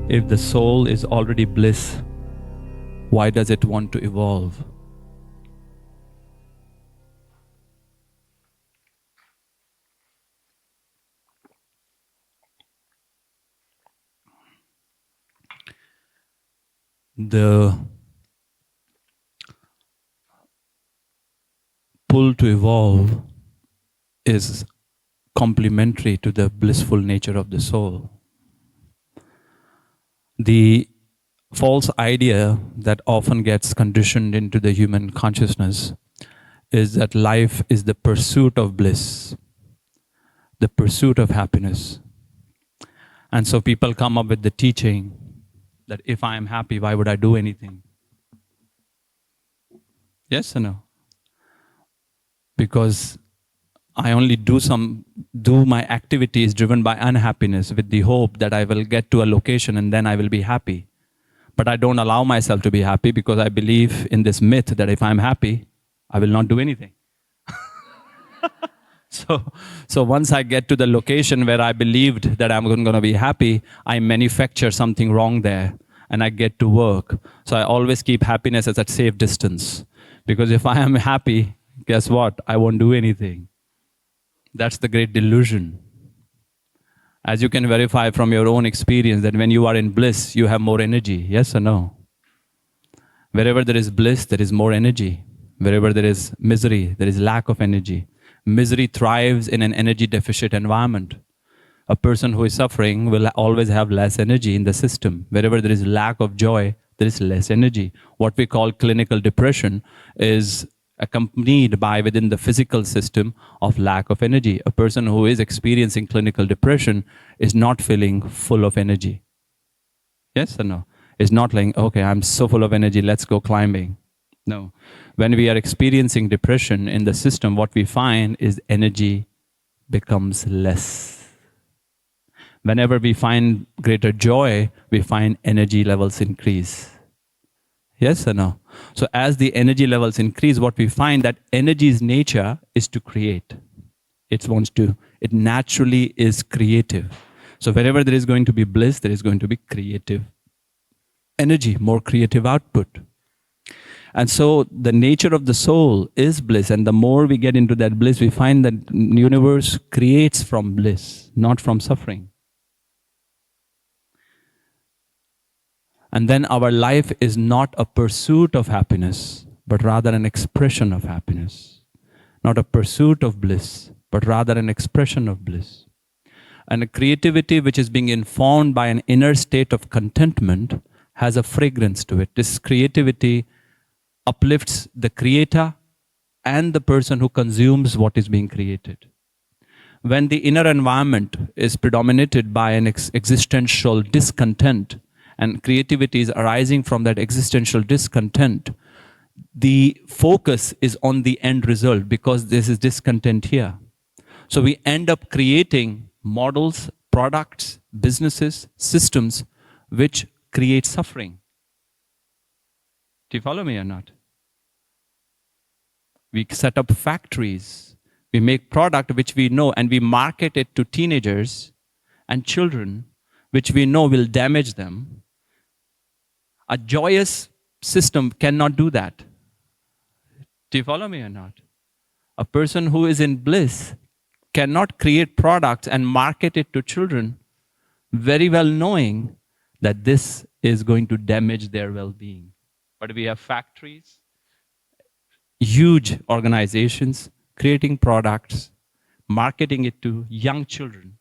If the soul is already bliss, why does it want to evolve? The pull to evolve is complementary to the blissful nature of the soul. The false idea that often gets conditioned into the human consciousness is that life is the pursuit of bliss, the pursuit of happiness. And so people come up with the teaching that if I am happy, why would I do anything? Yes or no? Because I only do my activities driven by unhappiness with the hope that I will get to a location and then I will be happy. But I don't allow myself to be happy because I believe in this myth that if I'm happy, I will not do anything. So once I get to the location where I believed that I'm going to be happy, I manufacture something wrong there and I get to work. So I always keep happiness as at safe distance. Because if I am happy, guess what? I won't do anything. That's the great delusion. As you can verify from your own experience that when you are in bliss, you have more energy. Yes or no? Wherever there is bliss, there is more energy. Wherever there is misery, there is lack of energy. Misery thrives in an energy deficit environment. A person who is suffering will always have less energy in the system. Wherever there is lack of joy, there is less energy. What we call clinical depression is accompanied by within the physical system of lack of energy. A person who is experiencing clinical depression is not feeling full of energy. Yes or no? It's not like, okay, I'm so full of energy, let's go climbing. No. When we are experiencing depression in the system, what we find is energy becomes less. Whenever we find greater joy, we find energy levels increase. Yes or no? So as the energy levels increase, what we find that energy's nature is to create. It naturally is creative. So wherever there is going to be bliss, there is going to be creative energy, more creative output. And so the nature of the soul is bliss. And the more we get into that bliss, we find that the universe creates from bliss, not from suffering. And then our life is not a pursuit of happiness, but rather an expression of happiness. Not a pursuit of bliss, but rather an expression of bliss. And a creativity which is being informed by an inner state of contentment has a fragrance to it. This creativity uplifts the creator and the person who consumes what is being created. When the inner environment is predominated by an existential discontent, and creativity is arising from that existential discontent, the focus is on the end result because this is discontent here. So we end up creating models, products, businesses, systems which create suffering. Do you follow me or not? We set up factories. We make product which we know and we market it to teenagers and children which we know will damage them. A joyous system cannot do that. Do you follow me or not? A person who is in bliss cannot create products and market it to children very well knowing that this is going to damage their well-being. But we have factories, huge organizations creating products, marketing it to young children,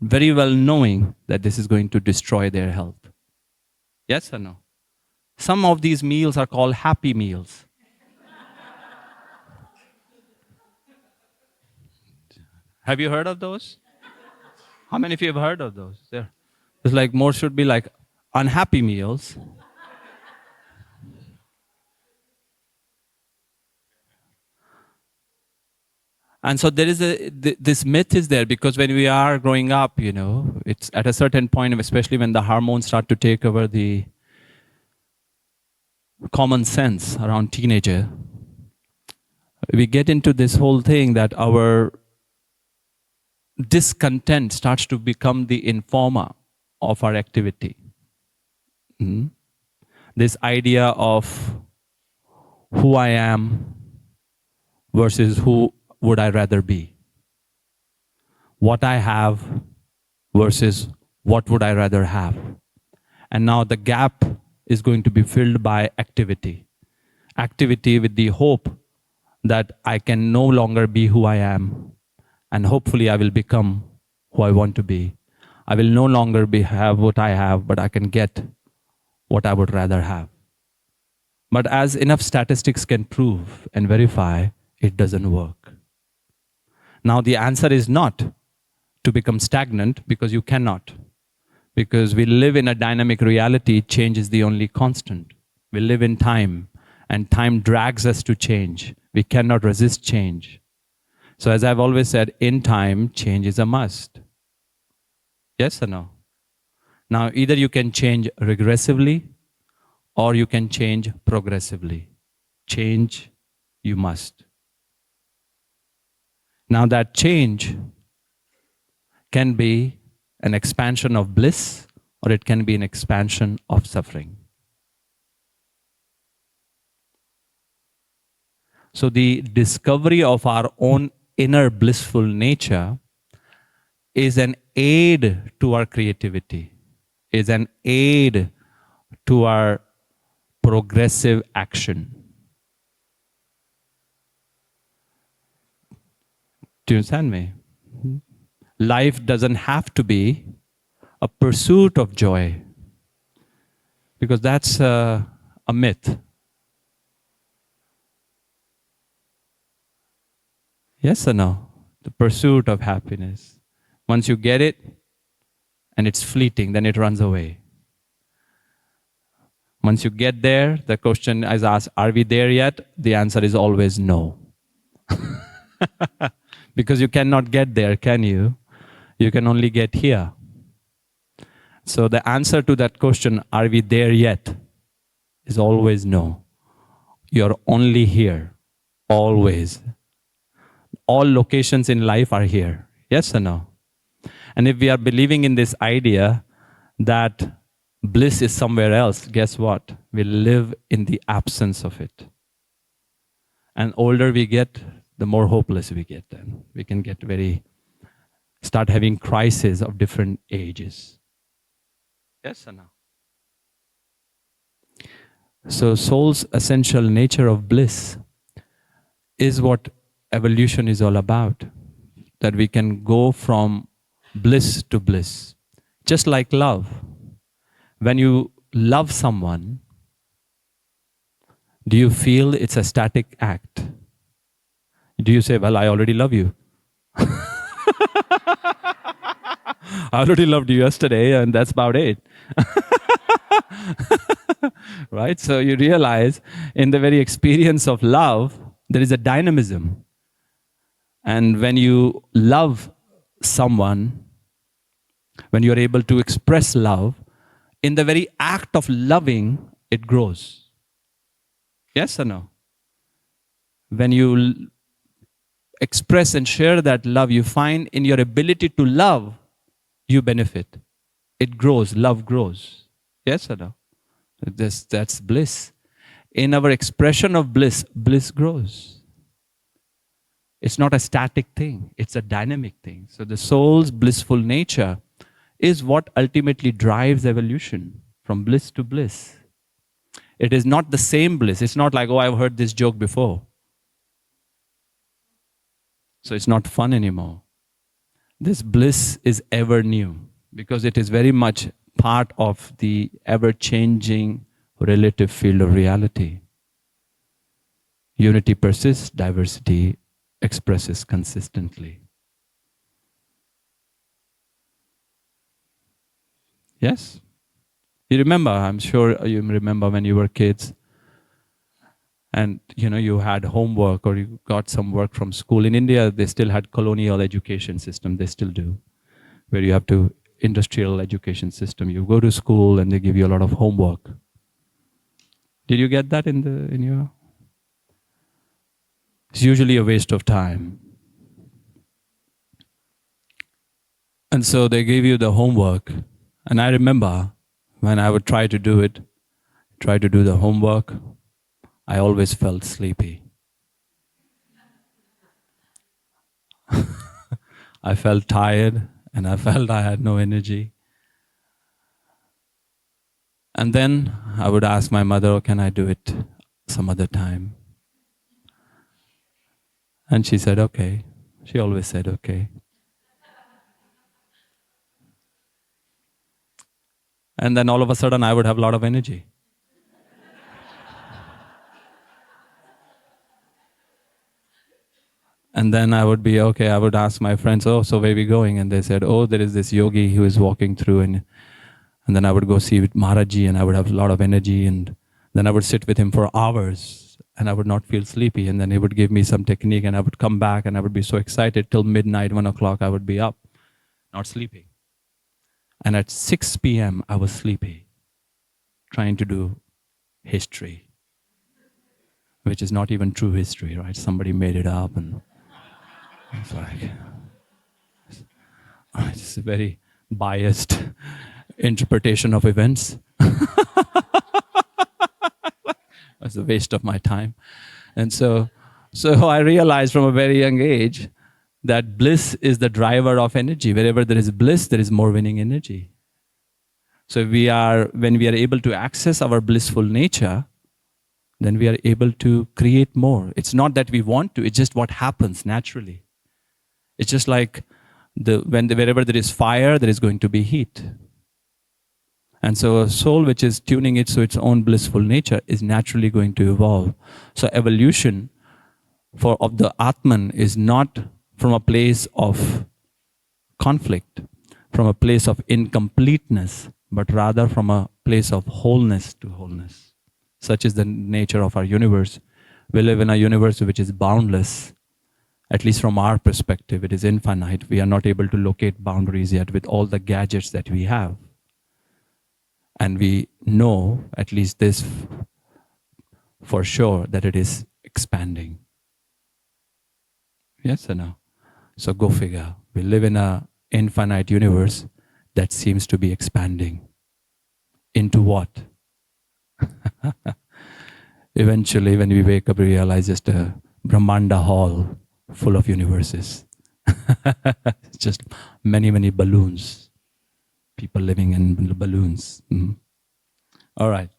very well knowing that this is going to destroy their health. Yes or no? Some of these meals are called happy meals. Have you heard of those? How many of you have heard of those? It's like more should be like unhappy meals. And so there is this myth is there because when we are growing up, it's at a certain point, especially when the hormones start to take over the common sense around teenager, we get into this whole thing that our discontent starts to become the informer. of our activity. Mhm. This idea of who I am versus who would I rather be. What I have versus what would I rather have. And now the gap is going to be filled by activity. Activity with the hope that I can no longer be who I am, and hopefully I will become who I want to be. I will no longer have what I have, but I can get what I would rather have. But as enough statistics can prove and verify, it doesn't work. Now the answer is not to become stagnant, because you cannot. Because we live in a dynamic reality, change is the only constant. We live in time, and time drags us to change. We cannot resist change. So as I've always said, in time, change is a must. Yes or no? Now, either you can change regressively or you can change progressively. Change, you must. Now, that change can be an expansion of bliss, or it can be an expansion of suffering. So the discovery of our own inner blissful nature is an aid to our creativity, is an aid to our progressive action. Do you understand me? Life doesn't have to be a pursuit of joy, because that's a myth. Yes or no? The pursuit of happiness. Once you get it and it's fleeting, then it runs away. Once you get there, the question is asked, are we there yet? The answer is always no. Because you cannot get there, can you? You can only get here. So the answer to that question, are we there yet, is always no. You're only here, always. All locations in life are here. Yes or no? And if we are believing in this idea that bliss is somewhere else, guess what? We live in the absence of it. And older we get, the more hopeless we get then. We can get start having crises of different ages. Yes or no? So soul's essential nature of bliss is what evolution is all about. That we can go from bliss to bliss. Just like love. When you love someone, do you feel it's a static act? Do you say, well, I already love you. I already loved you yesterday, and that's about it. Right? So you realize in the very experience of love, there is a dynamism. And when you love someone, when you're able to express love, in the very act of loving, it grows. Yes or no? When you express and share that love, you find in your ability to love, you benefit. It grows, love grows. Yes or no? That's bliss. In our expression of bliss, bliss grows. It's not a static thing, it's a dynamic thing. So the soul's blissful nature is what ultimately drives evolution from bliss to bliss. It is not the same bliss. It's not like, oh, I've heard this joke before. So it's not fun anymore. This bliss is ever new because it is very much part of the ever-changing relative field of reality. Unity persists, diversity expresses consistently. Yes? You remember, I'm sure you remember when you were kids and you had homework or you got some work from school. In India, they still had colonial education system, they still do, where you have to industrial education system. You go to school and they give you a lot of homework. Did you get that in your? It's usually a waste of time. And so they give you the homework And I remember when I would try to do it, try to do the homework, I always felt sleepy. I felt tired and I felt I had no energy. And then I would ask my mother, oh, can I do it some other time? And she said, okay. She always said, okay. And then all of a sudden I would have a lot of energy. And then I would be, okay, I would ask my friends, oh, so where are we going? And they said, oh, there is this yogi who is walking through. And then I would go see Maharaji and I would have a lot of energy. And then I would sit with him for hours and I would not feel sleepy. And then he would give me some technique and I would come back and I would be so excited till midnight, 1 o'clock, I would be up, not sleeping. And at 6 p.m., I was sleepy, trying to do history, which is not even true history, right? Somebody made it up and it's like, it's a very biased interpretation of events. It's a waste of my time. And so I realized from a very young age that bliss is the driver of energy. Wherever there is bliss, there is more winning energy. So when we are able to access our blissful nature, then we are able to create more. It's not that we want to, it's just what happens naturally. It's just like wherever there is fire, there is going to be heat. And so a soul which is tuning it to its own blissful nature is naturally going to evolve. So evolution of the Atman is not from a place of conflict, from a place of incompleteness, but rather from a place of wholeness to wholeness. Such is the nature of our universe. We live in a universe which is boundless. At least from our perspective, it is infinite. We are not able to locate boundaries yet with all the gadgets that we have. And we know, at least this for sure, that it is expanding. Yes or no? So go figure. We live in an infinite universe that seems to be expanding. Into what? Eventually, when we wake up, we realize just a Brahmanda hall full of universes. It's just many, many balloons. People living in balloons. All right.